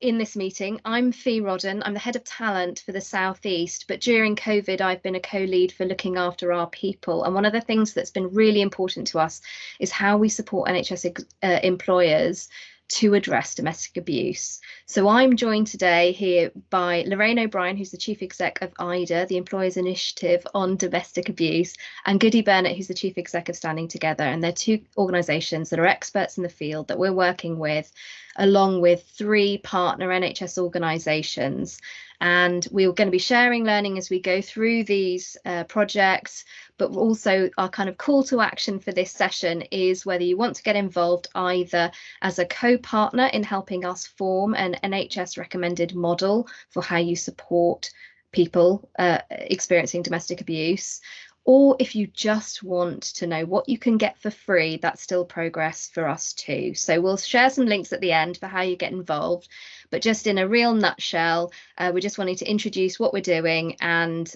in this meeting. I'm Fee Rodden. I'm the head of talent for the Southeast, but during COVID, I've been a co-lead for looking after our people. And one of the things that's been really important to us is how we support NHS employers to address domestic abuse. So I'm joined today here by Lorraine O'Brien, who's the Chief Exec of IDA, the Employers Initiative on Domestic Abuse, and Goody Burnett, who's the Chief Exec of Standing Together. And they're two organisations that are experts in the field that we're working with, along with 3 partner NHS organisations. And we're going to be sharing learning as we go through these projects, but also our kind of call to action for this session is whether you want to get involved either as a co-partner in helping us form an NHS recommended model for how you support people experiencing domestic abuse, or if you just want to know what you can get for free, that's still progress for us too. So we'll share some links at the end for how you get involved. But just in a real nutshell, we're just wanting to introduce what we're doing and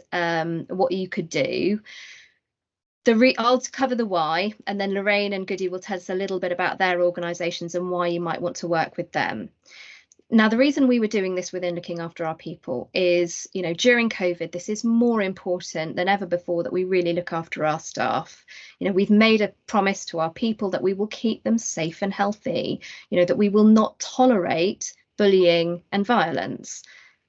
what you could do. I'll cover the why, and then Lorraine and Goody will tell us a little bit about their organisations and why you might want to work with them. Now, the reason we were doing this within looking after our people is, you know, during COVID, this is more important than ever before that we really look after our staff. You know, we've made a promise to our people that we will keep them safe and healthy, you know, that we will not tolerate bullying and violence.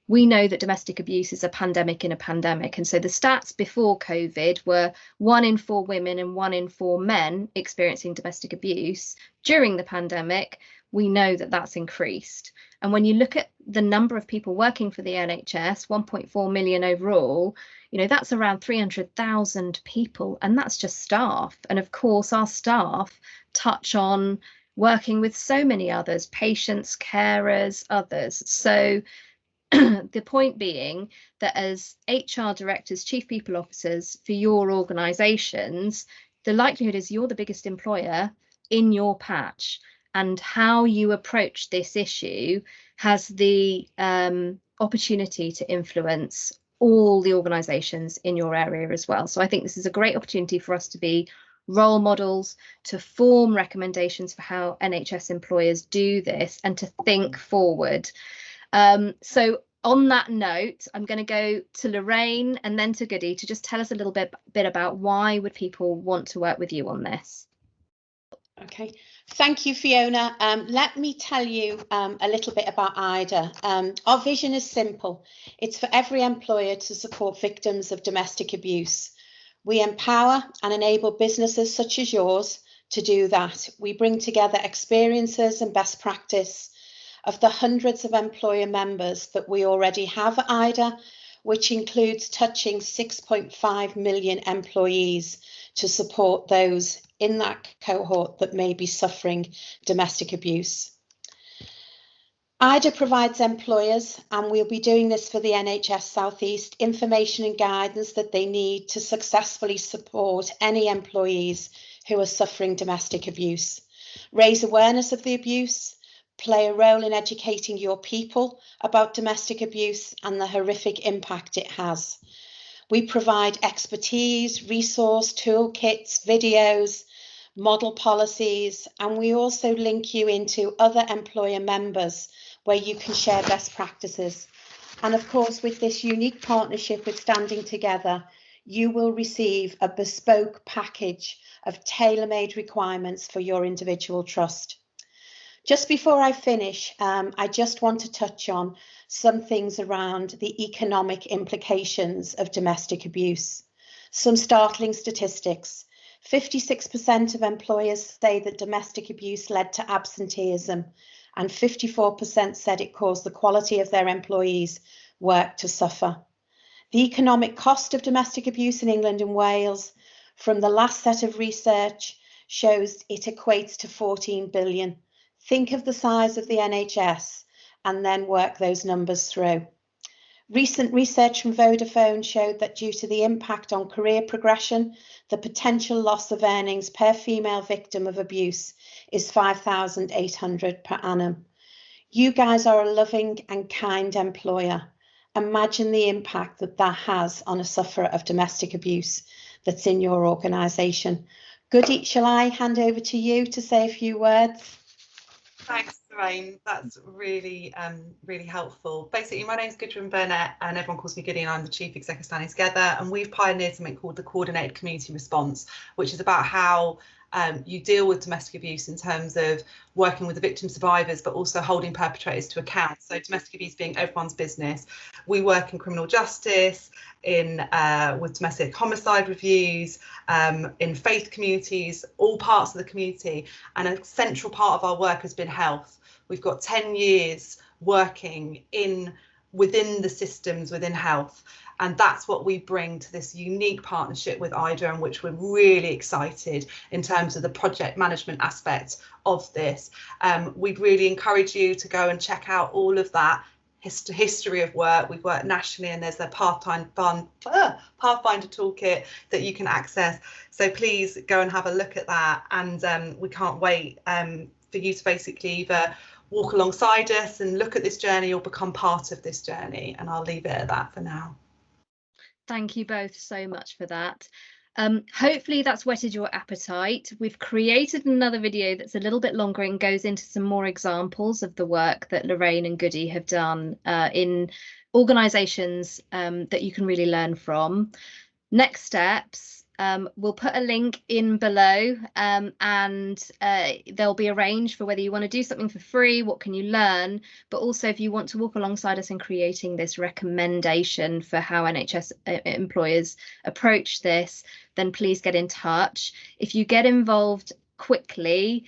We know that domestic abuse is a pandemic in a pandemic. And so the stats before COVID were 1 in 4 women and 1 in 4 men experiencing domestic abuse. During the pandemic, we know that that's increased. And when you look at the number of people working for the NHS, 1.4 million overall, you know, that's around 300,000 people, and that's just staff. And of course, our staff touch on working with so many others, patients, carers, others. So the point being that as HR directors, chief people officers for your organisations, the likelihood is you're the biggest employer in your patch, and how you approach this issue has the opportunity to influence all the organisations in your area as well. So I think this is a great opportunity for us to be role models, to form recommendations for how NHS employers do this, and to think forward. So on that note, I'm going to go to Lorraine and then to Goody to just tell us a little bit about why would people want to work with you on this. Okay, thank you, Fiona. Let me tell you a little bit about IDA. Our vision is simple. It's for every employer to support victims of domestic abuse. We empower and enable businesses such as yours to do that. We bring together experiences and best practice of the hundreds of employer members that we already have at IDA, which includes touching 6.5 million employees to support those in that cohort that may be suffering domestic abuse. IDA provides employers, and we'll be doing this for the NHS Southeast, information and guidance that they need to successfully support any employees who are suffering domestic abuse, raise awareness of the abuse, play a role in educating your people about domestic abuse and the horrific impact it has. We provide expertise, resource, toolkits, videos, model policies, and we also link you into other employer members where you can share best practices. And of course, with this unique partnership with Standing Together, you will receive a bespoke package of tailor-made requirements for your individual trust. Just before I finish, I just want to touch on some things around the economic implications of domestic abuse. Some startling statistics. 56% of employers say that domestic abuse led to absenteeism, and 54% said it caused the quality of their employees' work to suffer. The economic cost of domestic abuse in England and Wales, from the last set of research, shows it equates to 14 billion. Think of the size of the NHS and then work those numbers through. Recent research from Vodafone showed that due to the impact on career progression, the potential loss of earnings per female victim of abuse is 5,800 per annum. You guys are a loving and kind employer. Imagine the impact that that has on a sufferer of domestic abuse that's in your organisation. Goody, shall I hand over to you to say a few words? Thanks, Lorraine. That's really, really helpful. Basically, my name's Gudrun Burnett, and everyone calls me Goody, and I'm the Chief Exec of Standing Together. And we've pioneered something called the Coordinated Community Response, which is about how you deal with domestic abuse in terms of working with the victim survivors, but also holding perpetrators to account. So domestic abuse being everyone's business. We work in criminal justice, with domestic homicide reviews, in faith communities, all parts of the community. And a central part of our work has been health. We've got 10 years working within the systems within health. And that's what we bring to this unique partnership with IDA, and which we're really excited in terms of the project management aspect of this. We'd really encourage you to go and check out all of that history of work. We've worked nationally, and there's the Pathfinder toolkit that you can access. So please go and have a look at that. And we can't wait for you to basically either walk alongside us and look at this journey or become part of this journey. And I'll leave it at that for now. Thank you both so much for that. Hopefully that's whetted your appetite. We've created another video that's a little bit longer and goes into some more examples of the work that Lorraine and Goody have done in organisations that you can really learn from. Next steps, we'll put a link in below, and there'll be a range for whether you want to do something for free, what can you learn, but also if you want to walk alongside us in creating this recommendation for how NHS employers approach this, then please get in touch. If you get involved quickly,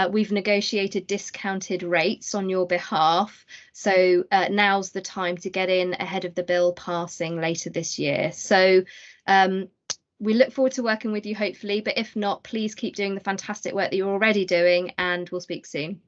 we've negotiated discounted rates on your behalf, so now's the time to get in ahead of the bill passing later this year. So we look forward to working with you, hopefully, but if not, please keep doing the fantastic work that you're already doing, and we'll speak soon.